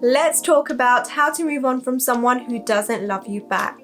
Let's talk about how to move on from someone who doesn't love you back.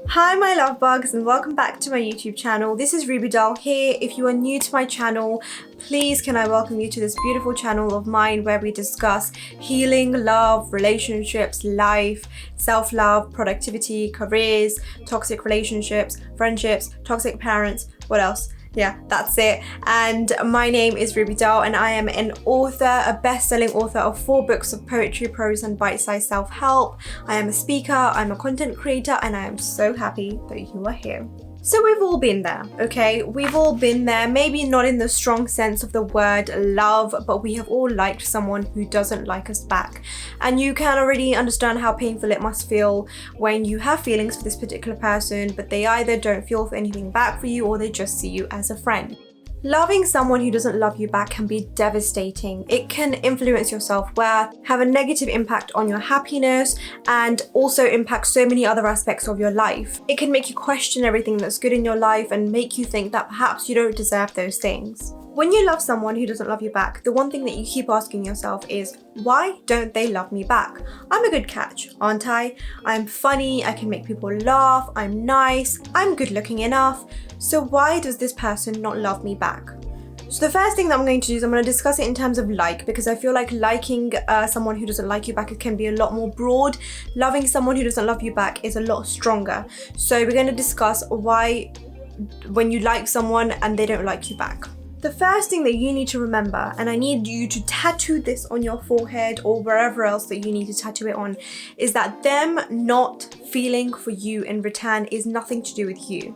Hi my love bugs, and welcome back to my YouTube channel. This is Ruby Doll here. If you are new to my channel, please can I welcome you to this beautiful channel of mine where we discuss healing, love, relationships, life, self-love, productivity, careers, toxic relationships, friendships, toxic parents, what else? Yeah, that's it. And my name is Ruby Doll, and I am an author, a best-selling author of 4 books of poetry, prose, and bite-sized self-help. I am a speaker, I'm a content creator, and I am so happy that you are here. So we've all been there, okay? We've all been there, maybe not in the strong sense of the word love, but we have all liked someone who doesn't like us back. And you can already understand how painful it must feel when you have feelings for this particular person, but they either don't feel anything back for you or they just see you as a friend. Loving someone who doesn't love you back can be devastating. It can influence your self-worth, have a negative impact on your happiness, and also impact so many other aspects of your life. It can make you question everything that's good in your life and make you think that perhaps you don't deserve those things. When you love someone who doesn't love you back, the one thing that you keep asking yourself is, why don't they love me back? I'm a good catch, aren't I? I'm funny, I can make people laugh, I'm nice, I'm good looking enough. So why does this person not love me back? So the first thing that I'm going to do is I'm going to discuss it in terms of because I feel like liking someone who doesn't like you back, it can be a lot more broad. Loving someone who doesn't love you back is a lot stronger. So we're going to discuss why when you like someone and they don't like you back. The first thing that you need to remember, and I need you to tattoo this on your forehead or wherever else that you need to tattoo it on, is that them not feeling for you in return is nothing to do with you.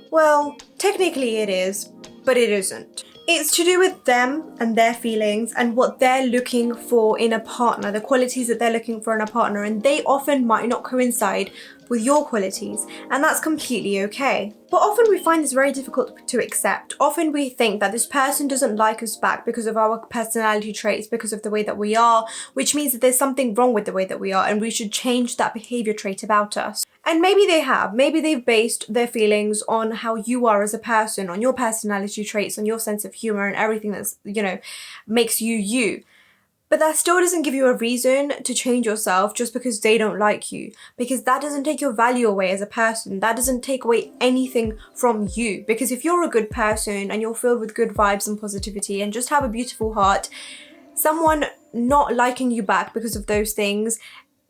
Well, technically it is, but it isn't. It's to do with them and their feelings and what they're looking for in a partner, the qualities that they're looking for in a partner, and they often might not coincide with your qualities, and that's completely okay. But often we find this very difficult to accept. Often we think that this person doesn't like us back because of our personality traits, because of the way that we are, which means that there's something wrong with the way that we are and we should change that behavior trait about us. And maybe they have. Maybe they've based their feelings on how you are as a person, on your personality traits, on your sense of humor and everything that's, makes you you. But that still doesn't give you a reason to change yourself just because they don't like you. Because that doesn't take your value away as a person. That doesn't take away anything from you. Because if you're a good person and you're filled with good vibes and positivity and just have a beautiful heart, someone not liking you back because of those things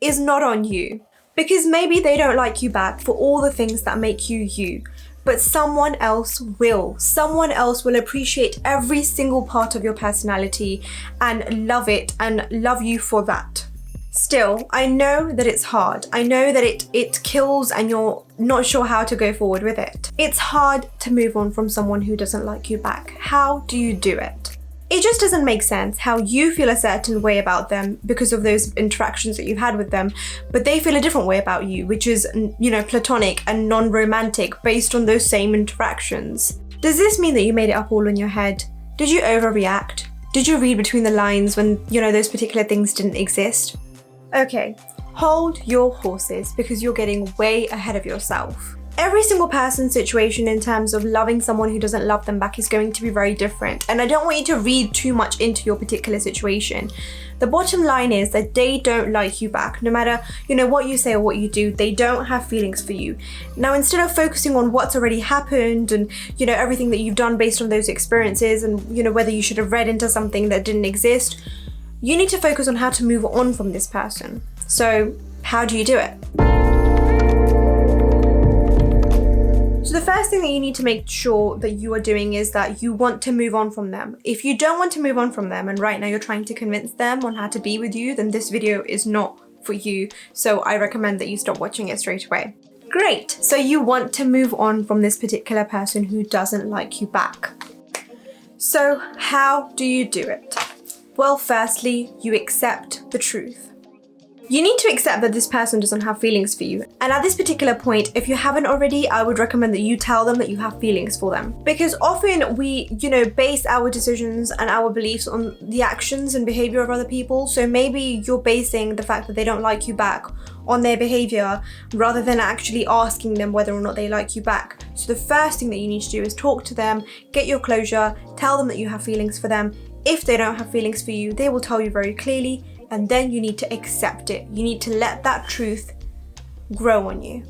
is not on you. Because maybe they don't like you back for all the things that make you you. But someone else will. Someone else will appreciate every single part of your personality and love it and love you for that. Still, I know that it's hard. I know that it kills and you're not sure how to go forward with it. It's hard to move on from someone who doesn't like you back. How do you do it? It just doesn't make sense how you feel a certain way about them because of those interactions that you've had with them, but they feel a different way about you, which is, platonic and non-romantic based on those same interactions. Does this mean that you made it up all in your head? Did you overreact? Did you read between the lines when, those particular things didn't exist? Okay, hold your horses because you're getting way ahead of yourself. Every single person's situation in terms of loving someone who doesn't love them back is going to be very different. And I don't want you to read too much into your particular situation. The bottom line is that they don't like you back. No matter, what you say or what you do, they don't have feelings for you. Now, instead of focusing on what's already happened and, everything that you've done based on those experiences and, whether you should have read into something that didn't exist, you need to focus on how to move on from this person. So how do you do it? So the first thing that you need to make sure that you are doing is that you want to move on from them. If you don't want to move on from them and right now you're trying to convince them on how to be with you, then this video is not for you. So I recommend that you stop watching it straight away. Great, so you want to move on from this particular person who doesn't like you back. So how do you do it? Well, firstly, you accept the truth. You need to accept that this person doesn't have feelings for you. And at this particular point, if you haven't already, I would recommend that you tell them that you have feelings for them. Because often we, base our decisions and our beliefs on the actions and behavior of other people. So maybe you're basing the fact that they don't like you back on their behavior rather than actually asking them whether or not they like you back. So the first thing that you need to do is talk to them, get your closure, tell them that you have feelings for them. If they don't have feelings for you, they will tell you very clearly, and then you need to accept it. You need to let that truth grow on you.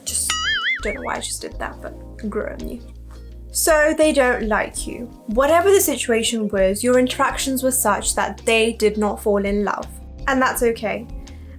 Just don't know why I just did that, but grow on you. So they don't like you. Whatever the situation was, your interactions were such that they did not fall in love. And that's okay.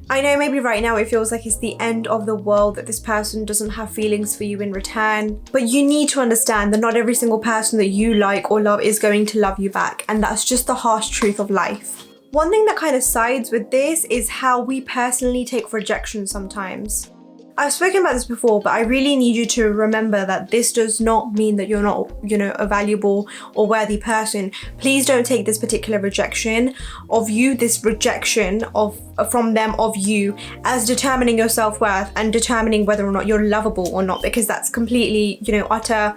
I know maybe right now it feels like it's the end of the world that this person doesn't have feelings for you in return, but you need to understand that not every single person that you like or love is going to love you back, and that's just the harsh truth of life. One thing that kind of sides with this is how we personally take rejection sometimes. I've spoken about this before, but I really need you to remember that this does not mean that you're not, a valuable or worthy person. Please don't take this particular rejection of you, this rejection from them of you, as determining your self-worth and determining whether or not you're lovable or not, because that's completely, utter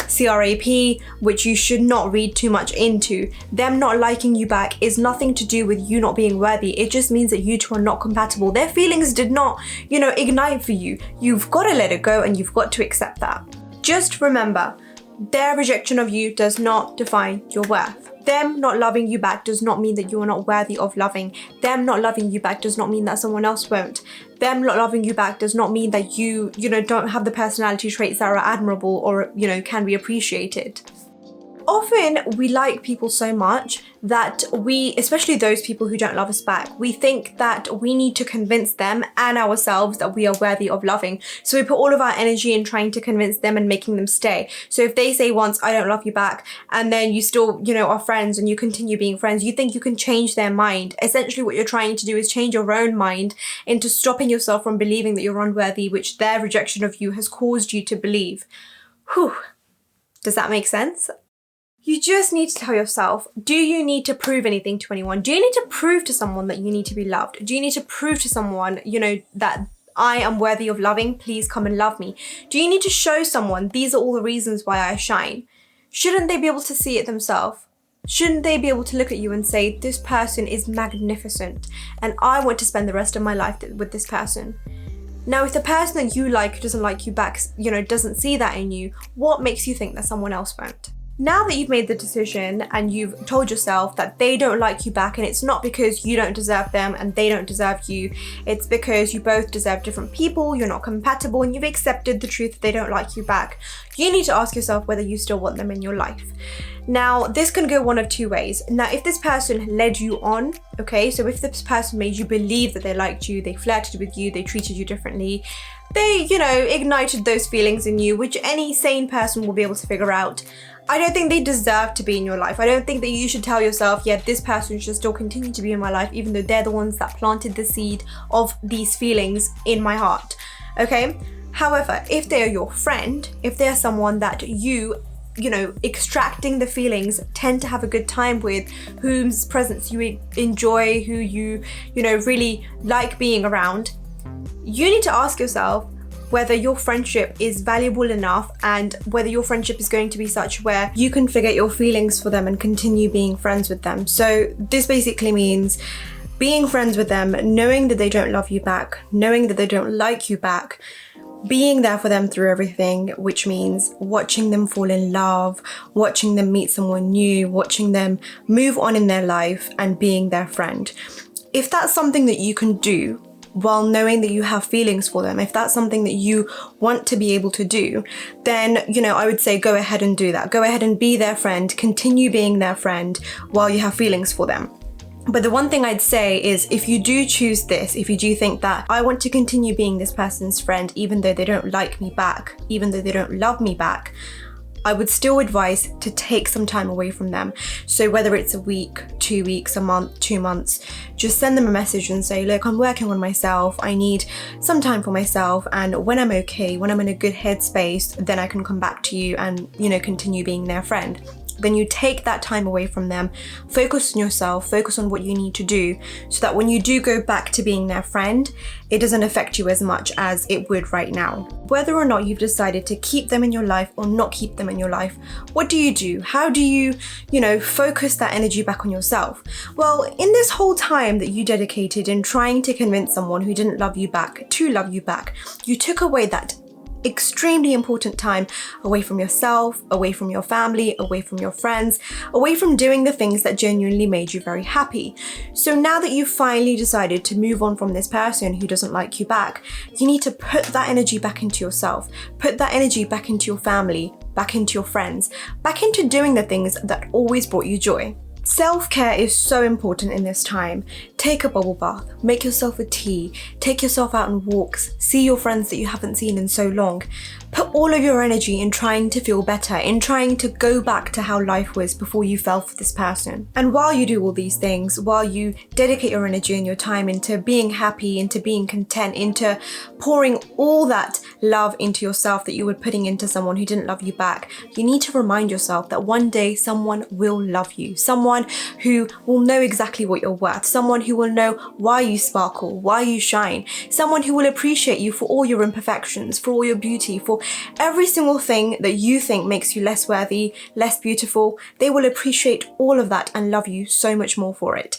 crap, which you should not read too much into. Them not liking you back is nothing to do with you not being worthy. It just means that you two are not compatible. Their feelings did not, ignite for you. You've got to let it go and you've got to accept that. Just remember, their rejection of you does not define your worth. Them not loving you back does not mean that you are not worthy of loving. Them not loving you back does not mean that someone else won't. Them not loving you back does not mean that you don't have the personality traits that are admirable or, can be appreciated. Often we like people so much that especially those people who don't love us back, we think that we need to convince them and ourselves that we are worthy of loving. So we put all of our energy in trying to convince them and making them stay. So if they say once, I don't love you back, and then you still, are friends and you continue being friends, you think you can change their mind. Essentially what you're trying to do is change your own mind into stopping yourself from believing that you're unworthy, which their rejection of you has caused you to believe. Whew. Does that make sense? You just need to tell yourself, do you need to prove anything to anyone? Do you need to prove to someone that you need to be loved? Do you need to prove to someone, that I am worthy of loving? Please come and love me. Do you need to show someone these are all the reasons why I shine? Shouldn't they be able to see it themselves? Shouldn't they be able to look at you and say, this person is magnificent and I want to spend the rest of my life with this person? Now, if the person that you like who doesn't like you back, doesn't see that in you, what makes you think that someone else won't? Now that you've made the decision and you've told yourself that they don't like you back, and it's not because you don't deserve them and they don't deserve you, it's because you both deserve different people, you're not compatible, and you've accepted the truth that they don't like you back, you need to ask yourself whether you still want them in your life. Now, this can go one of two ways. Now, if this person led you on, okay, so if this person made you believe that they liked you, they flirted with you, they treated you differently, they, ignited those feelings in you, which any sane person will be able to figure out, I don't think they deserve to be in your life. I don't think that you should tell yourself, yeah, this person should still continue to be in my life, even though they're the ones that planted the seed of these feelings in my heart, okay? However, if they are your friend, if they're someone that extracting the feelings, tend to have a good time with, whose presence you enjoy, who you really like being around, you need to ask yourself whether your friendship is valuable enough and whether your friendship is going to be such where you can forget your feelings for them and continue being friends with them. So this basically means being friends with them, knowing that they don't love you back, knowing that they don't like you back, being there for them through everything, which means watching them fall in love, watching them meet someone new, watching them move on in their life, and being their friend. If that's something that you can do while knowing that you have feelings for them, if that's something that you want to be able to do, then, I would say go ahead and do that. Go ahead and be their friend, continue being their friend while you have feelings for them. But the one thing I'd say is, if you do choose this, if you do think that I want to continue being this person's friend, even though they don't like me back, even though they don't love me back, I would still advise to take some time away from them. So whether it's a week, 2 weeks, a month, 2 months, just send them a message and say, look, I'm working on myself. I need some time for myself. And when I'm okay, when I'm in a good headspace, then I can come back to you and, continue being their friend. Then you take that time away from them, focus on yourself, focus on what you need to do, so that when you do go back to being their friend, it doesn't affect you as much as it would right now. Whether or not you've decided to keep them in your life or not keep them in your life, what do you do? How do you, focus that energy back on yourself? Well, in this whole time that you dedicated in trying to convince someone who didn't love you back to love you back, you took away that extremely important time away from yourself, away from your family, away from your friends, away from doing the things that genuinely made you very happy. So now that you've finally decided to move on from this person who doesn't like you back, you need to put that energy back into yourself, put that energy back into your family, back into your friends, back into doing the things that always brought you joy. Self-care is so important in this time. Take a bubble bath, make yourself a tea, take yourself out on walks, see your friends that you haven't seen in so long. Put all of your energy in trying to feel better, in trying to go back to how life was before you fell for this person. And while you do all these things, while you dedicate your energy and your time into being happy, into being content, into pouring all that love into yourself that you were putting into someone who didn't love you back, you need to remind yourself that one day someone will love you. Someone who will know exactly what you're worth. Someone who will know why you sparkle, why you shine. Someone who will appreciate you for all your imperfections, for all your beauty, for every single thing that you think makes you less worthy, less beautiful. They will appreciate all of that and love you so much more for it.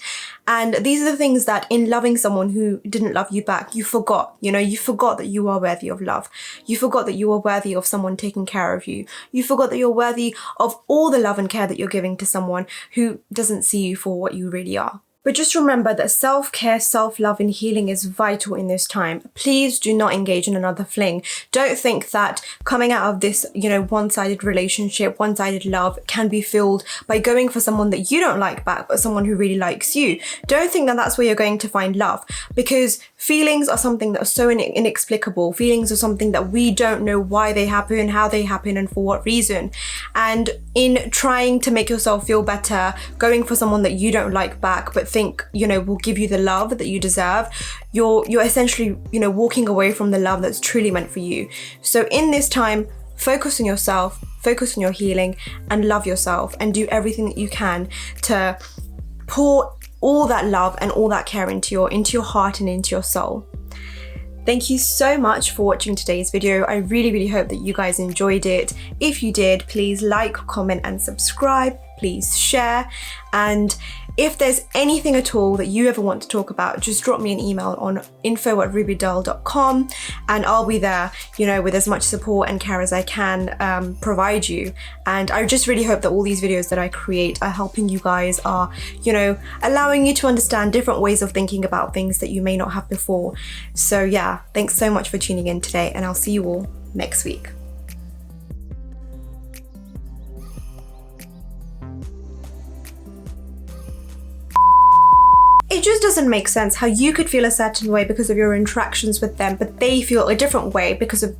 And these are the things that in loving someone who didn't love you back, you forgot. You forgot that you are worthy of love. You forgot that you are worthy of someone taking care of you. You forgot that you're worthy of all the love and care that you're giving to someone who doesn't see you for what you really are. But just remember that self-care, self-love and healing is vital in this time. Please do not engage in another fling. Don't think that coming out of this, one-sided relationship, one-sided love can be filled by going for someone that you don't like back, but someone who really likes you. Don't think that that's where you're going to find love, because feelings are something that are so inexplicable. Feelings are something that we don't know why they happen, how they happen, and for what reason. And in trying to make yourself feel better, going for someone that you don't like back, but think, will give you the love that you deserve, you're essentially, walking away from the love that's truly meant for you. So in this time, focus on yourself, focus on your healing, and love yourself, and do everything that you can to pour all that love and all that care into your heart and into your soul. Thank you so much for watching today's video. I really, really hope that you guys enjoyed it. If you did, please like, comment, and subscribe. Please share. And if there's anything at all that you ever want to talk about, just drop me an email on info@rubydoll.com and I'll be there, with as much support and care as I can provide you. And I just really hope that all these videos that I create are helping you guys, are, allowing you to understand different ways of thinking about things that you may not have before. So yeah, thanks so much for tuning in today, and I'll see you all next week. It just doesn't make sense how you could feel a certain way because of your interactions with them, but they feel a different way because of